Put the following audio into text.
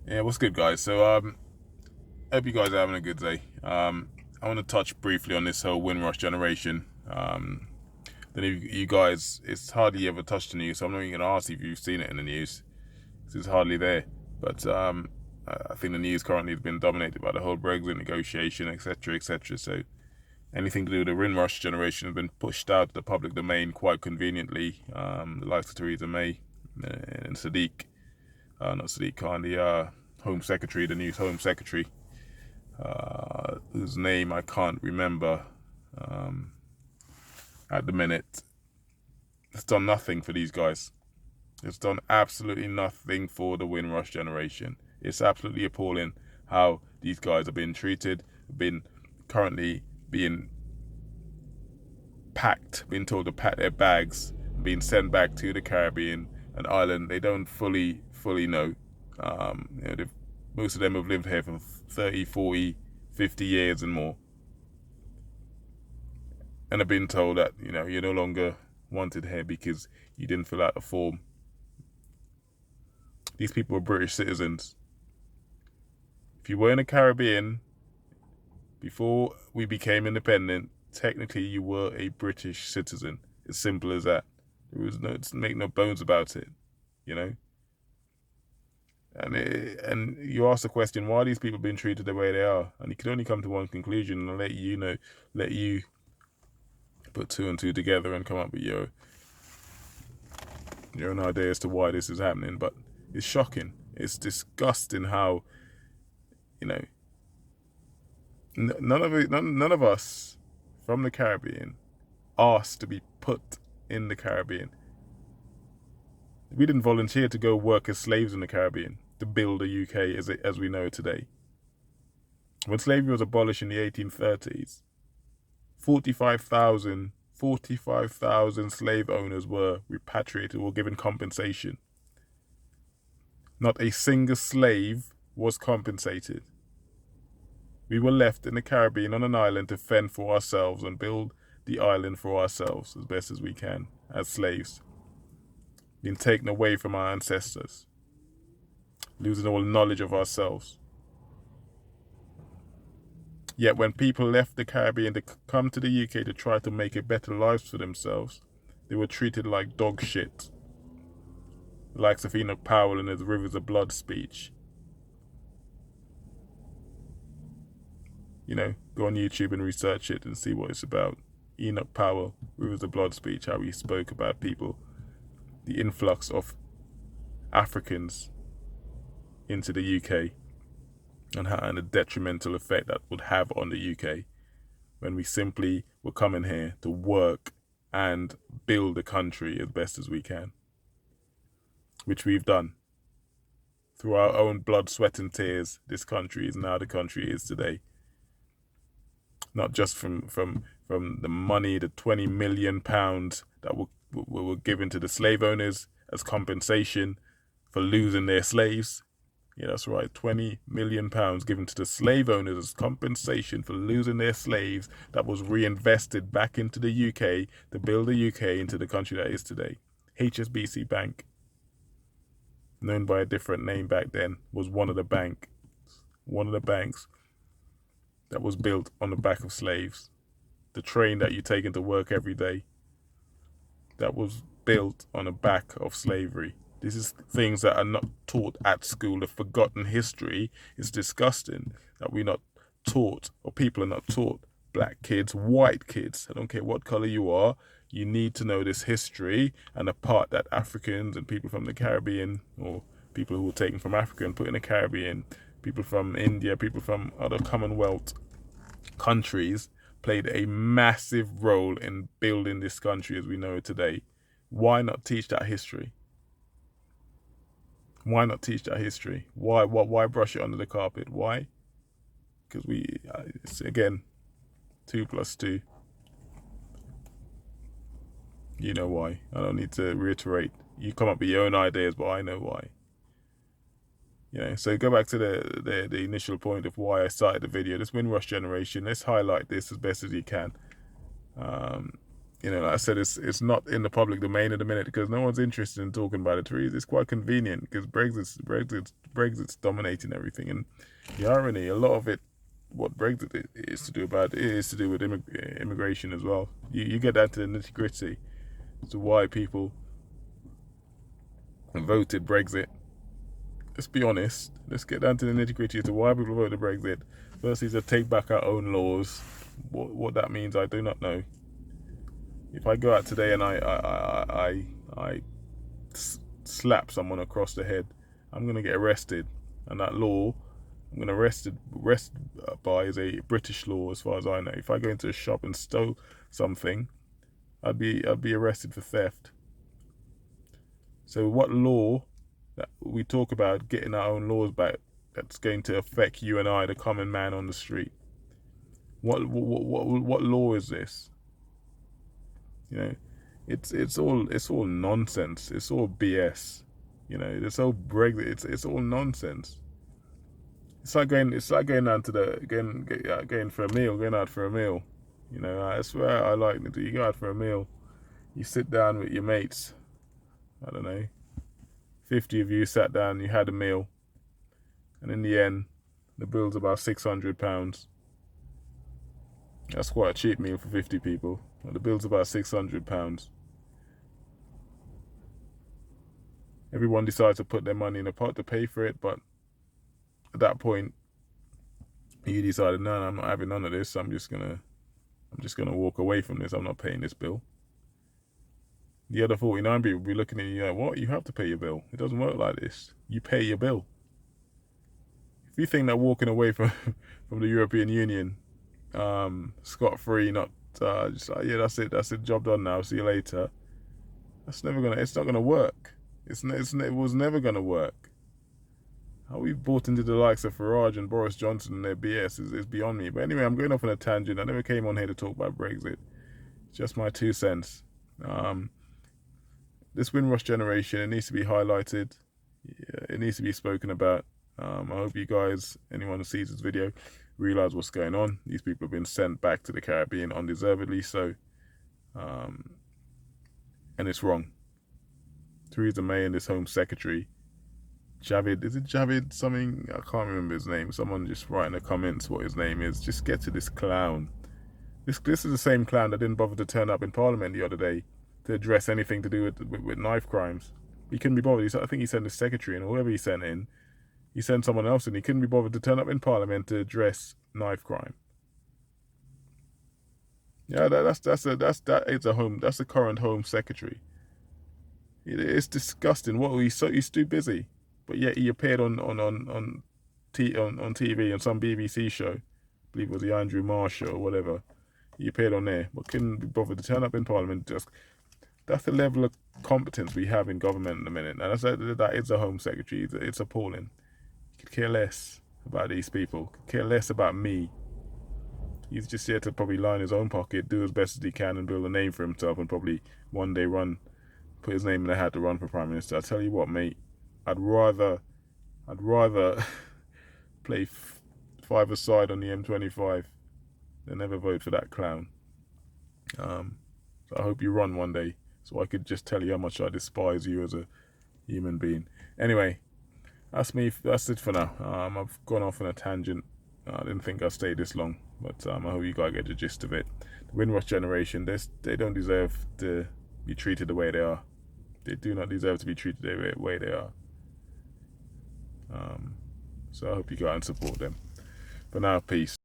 Yeah, what's good, guys? So, hope you guys are having a good day. I want to touch briefly on this whole Windrush generation. Then you guys, it's hardly ever touched the news, so I'm not even going to ask if you've seen it in the news, 'cause it's hardly there. But I think the news currently has been dominated by the whole Brexit negotiation, etc., etc. So anything to do with the Windrush generation has been pushed out to the public domain quite conveniently. The likes of Theresa May and Sadiq, not Sadiq Khan, the Home Secretary, the new Home Secretary, whose name I can't remember um, at the minute. It's done nothing for these guys. It's done absolutely nothing for the Windrush generation. It's absolutely appalling how these guys are being treated, been currently being packed, being told to pack their bags, being sent back to the Caribbean, an island they don't fully know. Most of them have lived here for 30, 40, 50 years and more, and have been told that you're no longer wanted here because you didn't fill out a form. These people are British citizens. If you were in the Caribbean before we became independent, technically you were a British citizen. As simple as that. There was make no bones about it, you know. And you ask the question, why are these people being treated the way they are? And you can only come to one conclusion, and I'll let you put two and two together and come up with your own idea as to why this is happening. But it's shocking. It's disgusting how, you know, none of us from the Caribbean asked to be put in the Caribbean. We didn't volunteer to go work as slaves in the Caribbean to build a UK as we know it today. When slavery was abolished in the 1830s, 45,000 slave owners were repatriated or given compensation. Not a single slave was compensated. We were left in the Caribbean on an island to fend for ourselves and build the island for ourselves as best as we can as slaves. Being taken away from our ancestors, losing all knowledge of ourselves. Yet when people left the Caribbean to come to the UK to try to make a better life for themselves, they were treated like dog shit. The likes of Enoch Powell in his Rivers of Blood speech. Go on YouTube and research it and see what it's about. Enoch Powell, Rivers of Blood speech, how he spoke about people, the influx of Africans into the UK and the detrimental effect that would have on the UK when we simply were coming here to work and build the country as best as we can, which we've done. Through our own blood, sweat and tears, this country is now the country it is today. Not just from the money, the £20 million that were given to the slave owners as compensation for losing their slaves. Yeah, that's right, £20 million given to the slave owners as compensation for losing their slaves that was reinvested back into the UK to build the UK into the country that is today. HSBC Bank, known by a different name back then, was one of the banks that was built on the back of slaves. The train that you take into work every day, that was built on the back of slavery. This is things that are not taught at school. The forgotten history is disgusting that we're not taught, or people are not taught. Black kids, white kids, I don't care what color you are, you need to know this history and the part that Africans and people from the Caribbean, or people who were taken from Africa and put in the Caribbean, people from India, people from other Commonwealth countries, played a massive role in building this country as we know it today. Why not teach that history? Why not teach that history? Why brush it under the carpet? Why? Because it's again, 2 plus 2. You know why. I don't need to reiterate. You come up with your own ideas, but I know why. So go back to the initial point of why I started the video. This Windrush generation, let's highlight this as best as you can. You know, like I said, it's not in the public domain at the minute because no one's interested in talking about the trees. It's quite convenient because Brexit's dominating everything, and the irony, a lot of it, what Brexit is to do about it is to do with immigration as well. You get down to the nitty gritty as to why people voted Brexit. Let's be honest. Let's get down to the nitty gritty as to why people voted Brexit. Firstly, to take back our own laws. What that means, I do not know. If I go out today and I slap someone across the head, I'm gonna get arrested, and that law I'm gonna arrest by is a British law, as far as I know. If I go into a shop and stole something, I'd be arrested for theft. So what law that we talk about getting our own laws back that's going to affect you and I, the common man on the street? What law is this? You know, it's all nonsense. It's all BS. You know, this whole Brexit, it's all nonsense. It's like going down to going for a meal, going out for a meal. You know, I swear I like it. You go out for a meal, you sit down with your mates. I don't know, 50 of you sat down, you had a meal, and in the end, the bill's about £600. That's quite a cheap meal for 50 people. Well, the bill's about £600. Everyone decides to put their money in a pot to pay for it, but at that point, you decided, no, I'm not having none of this. I'm just gonna walk away from this. I'm not paying this bill. The other 49 people will be looking at you like, what? You have to pay your bill. It doesn't work like this. You pay your bill. If you think that walking away from the European Union scot-free, not just like, yeah, that's it, job done now, see you later. It's not gonna work. It was never gonna work. How we've bought into the likes of Farage and Boris Johnson and their BS is beyond me. But anyway, I'm going off on a tangent. I never came on here to talk about Brexit. It's just my 2 cents. This Windrush generation, it needs to be highlighted. Yeah, it needs to be spoken about. I hope you guys, anyone who sees this video, realize what's going on. These people have been sent back to the Caribbean undeservedly so. And it's wrong. Theresa May and this Home Secretary, Javid something? I can't remember his name. Someone just write in the comments what his name is. Just get to this clown. This is the same clown that didn't bother to turn up in Parliament the other day to address anything to do with knife crimes. He couldn't be bothered. I think he sent his secretary in, or whoever he sent in. He sent someone else in. He couldn't be bothered to turn up in Parliament to address knife crime. Yeah, that's the current Home Secretary. It's disgusting. What, he's too busy, but yet he appeared on TV on some BBC show. I believe it was the Andrew Marr show or whatever. He appeared on there, but couldn't be bothered to turn up in Parliament. That's the level of competence we have in government in a minute. And that is a Home Secretary. It's appalling. He could care less about these people. Could care less about me. He's just here to probably line his own pocket, do as best as he can, and build a name for himself, and probably one day put his name in the hat to run for Prime Minister. I tell you what, mate, I'd rather play 5-a-side on the M25 than ever vote for that clown. So I hope you run one day, so I could just tell you how much I despise you as a human being. Anyway, that's me. That's it for now. I've gone off on a tangent. I didn't think I'd stay this long, but I hope you guys get the gist of it. The Windrush generation, they don't deserve to be treated the way they are. They do not deserve to be treated the way they are. So I hope you go out and support them. For now, peace.